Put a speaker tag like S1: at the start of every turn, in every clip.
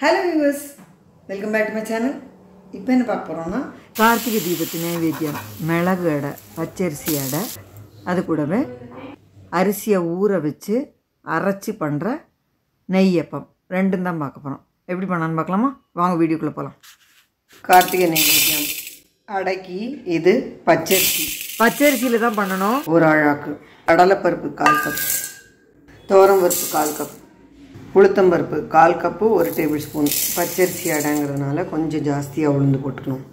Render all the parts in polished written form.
S1: Hello viewers, welcome back to my channel. இப்போ என்ன பார்க்க போறோம்னா கார்த்திகை தீபத்து நைவேத்தியம் மிளகு அடை பச்சரிசி அடை அது கூடவே அரிசியை ஊற வச்சு அரைச்சி பண்ணுற நெய்யப்பம் ரெண்டும் தான் பார்க்க போகிறோம். எப்படி பண்ணலான்னு பார்க்கலாமா? வாங்க வீடியோக்குள்ளே போகலாம். கார்த்திகை நைவேத்தியம் அடைக்கு இது பச்சரிசியில் தான் பண்ணணும். ஒரு அழாக்கு கடலைப்பருப்பு 1/4 கப், துவரம்பருப்பு 1/4 கப், உளுத்தம்பருப்பு 1/4 கப்பு, 1 டேபிள் ஸ்பூன். பச்சரிசி அடைங்கிறதுனால கொஞ்சம் ஜாஸ்தியாக உளுந்து போட்டுக்கணும்.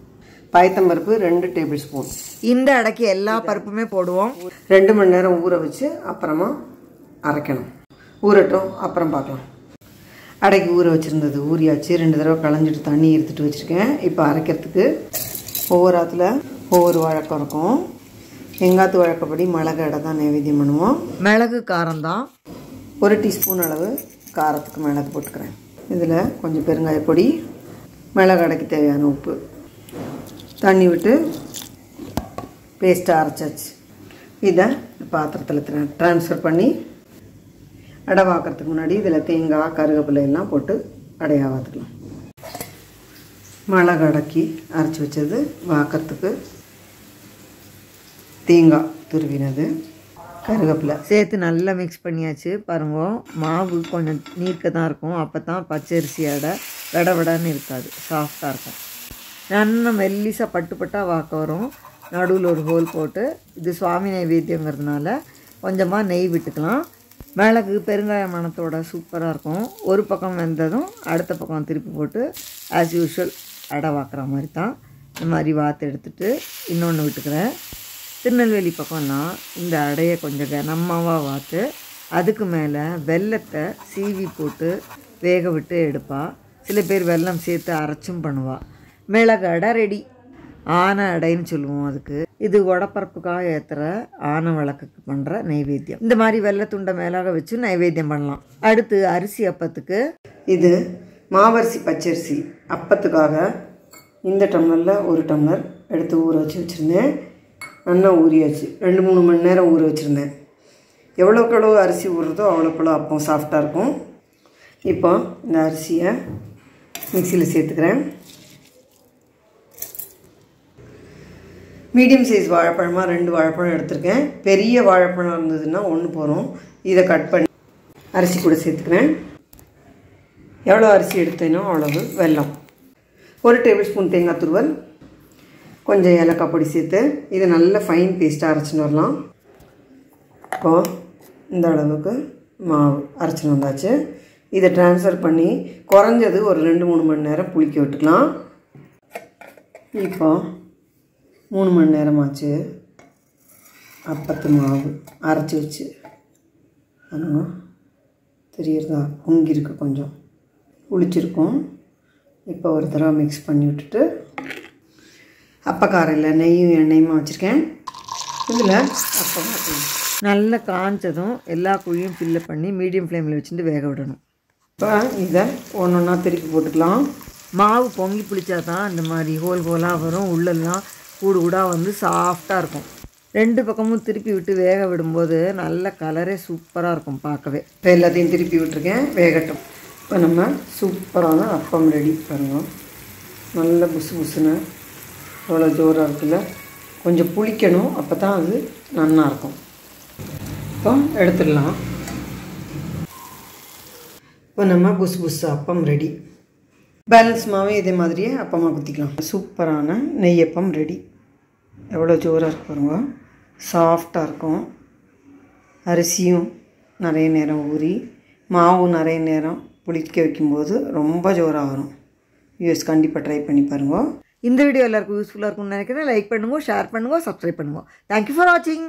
S1: பயத்தம்பருப்பு 2 டேபிள் ஸ்பூன். இந்த அடைக்கு எல்லா பருப்புமே போடுவோம். 2 மணி நேரம் ஊற வச்சு அப்புறமா அரைக்கணும். ஊறட்டும், அப்புறம் பார்க்கலாம். அடைக்கு ஊற வச்சுருந்தது ஊறியாச்சு. 2 தடவை களைஞ்சிட்டு தண்ணி எடுத்துகிட்டு வச்சுருக்கேன். இப்போ அரைக்கிறதுக்கு ஒவ்வொரு ஆற்றுல ஒவ்வொரு வழக்கம் இருக்கும். எங்காத்து வழக்கப்படி மிளகு அடை தான் நைவேத்தியம் பண்ணுவோம். மிளகு காரம் தான். 1 டீஸ்பூன் அளவு காரத்துக்கு மிளகு போட்டுக்கிறேன். இதில் கொஞ்சம் பெருங்காய பொடி, மிளகு அடைக்கு தேவையான உப்பு, தண்ணி விட்டு பேஸ்ட்டாக அரைச்சாச்சு. இதை பாத்திரத்தில் ட்ரான்ஸ்ஃபர் பண்ணி அடை வாக்கிறதுக்கு முன்னாடி இதில் தேங்காய் கருவேப்பிலை எல்லாம் போட்டு அடையாக வாத்துக்கலாம். மிளகு அடைக்கி அரைச்சி வச்சது வாக்கிறதுக்கு தேங்காய் துருவினது, கருவேப்பிலை சேர்த்து நல்லா மிக்ஸ் பண்ணியாச்சு. பாருங்க, மாவு கொஞ்சம் நீர்க்க தான் இருக்கும். அப்போ தான் பச்சரிசி அடை விடன்னு இருக்காது, சாஃப்டாக இருக்கும். நல்லா மெல்லிசாக பட்டுப்பட்டாக வாக்க வரும். நடுவில் ஒரு ஹோல் போட்டு, இது சுவாமி நைவேத்தியங்கிறதுனால கொஞ்சமாக நெய் விட்டுக்கலாம். மிளகு பெருங்காய மணத்தோட சூப்பராக இருக்கும். ஒரு பக்கம் வெந்ததும் அடுத்த பக்கம் திருப்பி போட்டு ஆஸ் யூஷுவல் அடை வாக்குற மாதிரி தான். இந்த மாதிரி வாத்து எடுத்துகிட்டு இன்னொன்று விட்டுக்கிறேன். திருநெல்வேலி பக்கம்லாம் இந்த அடையை கொஞ்சம் கனமாவாக வாத்து அதுக்கு மேலே வெல்லத்தை சீவி போட்டு வேக விட்டு எடுப்பா. சில பேர் வெல்லம் சேர்த்து அரைச்சும் பண்ணுவாள். மிளகு அடை ரெடி. ஆனை அடைன்னு சொல்லுவோம் அதுக்கு. இது உடப்பரப்புக்காக ஏற்றுற ஆனை விளக்குக்கு பண்ணுற நைவேத்தியம். இந்த மாதிரி வெள்ளத்துண்டை மேலாக வச்சு நைவேத்தியம் பண்ணலாம். அடுத்து அரிசி அப்பத்துக்கு இது மாவரிசி பச்சரிசி அப்பத்துக்காக இந்த டம்ளரில் 1 டம்ளர் எடுத்து ஊற வச்சுருந்தேன். நல்லா ஊறியாச்சு. 2-3 மணி நேரம் ஊற வச்சுருந்தேன். எவ்வளோக்கு அரிசி ஊறுறதோ அவ்வளோக்குள்ள அப்பம் சாஃப்டாக இருக்கும். இப்போ இந்த அரிசியை மிக்சியில் சேர்த்துக்கிறேன். மீடியம் சைஸ் வாழைப்பழமாக 2 வாழைப்பழம் எடுத்துருக்கேன். பெரிய வாழைப்பழம் இருந்ததுன்னா 1 போகிறோம். இதை கட் பண்ணி அரிசி கூட சேர்த்துக்கிறேன். எவ்வளோ அரிசி எடுத்தேனோ அவ்வளவு வெல்லம், 1 டேபிள் ஸ்பூன் தேங்காய் துருவல், கொஞ்சம் ஏலக்காய் பொடி சேர்த்து இதை நல்ல ஃபைன் பேஸ்ட்டாக அரைச்சின்னு வரலாம். இப்போது இந்த அளவுக்கு மாவு அரைச்சின்னு வந்தாச்சு. இதை ட்ரான்ஸ்ஃபர் பண்ணி குறைஞ்சது ஒரு 2-3 மணி நேரம் புளிக்க விட்டுக்கலாம். இப்போது 3 மணி நேரமாச்சு. அப்பத்து மாவு அரைச்சி வச்சு தெரியுறதா, பொங்கிருக்கு, கொஞ்சம் புளிச்சிருக்கும். இப்போ ஒரு தடவை மிக்ஸ் பண்ணி விட்டுட்டு அப்பக்காரையில் நெய்யும் எண்ணெயுமா வச்சுருக்கேன். இதில் அப்பம் நல்லா காய்ச்சதும் எல்லா குழியும் ஃபில்லப் பண்ணி மீடியம் ஃப்ளேமில் வச்சுட்டு வேக விடணும். இப்போ இதை ஒன்றா திருப்பி போட்டுக்கலாம். மாவு பொங்கி புளிச்சா தான் இந்த மாதிரி ஹோலாக வரும். உள்ளெல்லாம் கூடாக வந்து சாஃப்டாக இருக்கும். 2 பக்கமும் திருப்பி விட்டு வேக விடும்போது நல்ல கலரே சூப்பராக இருக்கும் பார்க்கவே. இப்போ எல்லாத்தையும் திருப்பி விட்டுருக்கேன், வேகட்டும். இப்போ நம்ம சூப்பரான அப்பம் ரெடி பண்ணுவோம். நல்ல புசு புசுன்னு அவ்வளோ ஜோராக இருக்குல்ல. கொஞ்சம் புளிக்கணும், அப்போ தான் அது நல்லாயிருக்கும். இப்போ எடுத்துடலாம். இப்போ நம்ம புசு புசு அப்பம் ரெடி. பேலன்ஸ் மாவே இதே மாதிரியே அப்பமாக குத்திக்கலாம். சூப்பரான நெய்யப்பம் ரெடி. எவ்வளோ ஜோராக இருக்கு பாருங்க, சாஃப்டாக இருக்கும். அரிசியும் நிறைய நேரம் ஊறி மாவும் நிறைய நேரம் புளிக்க வைக்கும்போது ரொம்ப ஜோராக வரும். யூஎஸ் கண்டிப்பாக ட்ரை பண்ணி பாருங்க. இந்த வீடியோ எல்லாருக்கும் யூஸ்ஃபுல்லாக இருக்கும்னு நினைக்கிறேன். லைக் பண்ணுங்க, ஷேர் பண்ணுங்க, சப்ஸ்கிரைப் பண்ணுங்க. தேங்க்யூ ஃபார் வாட்சிங்.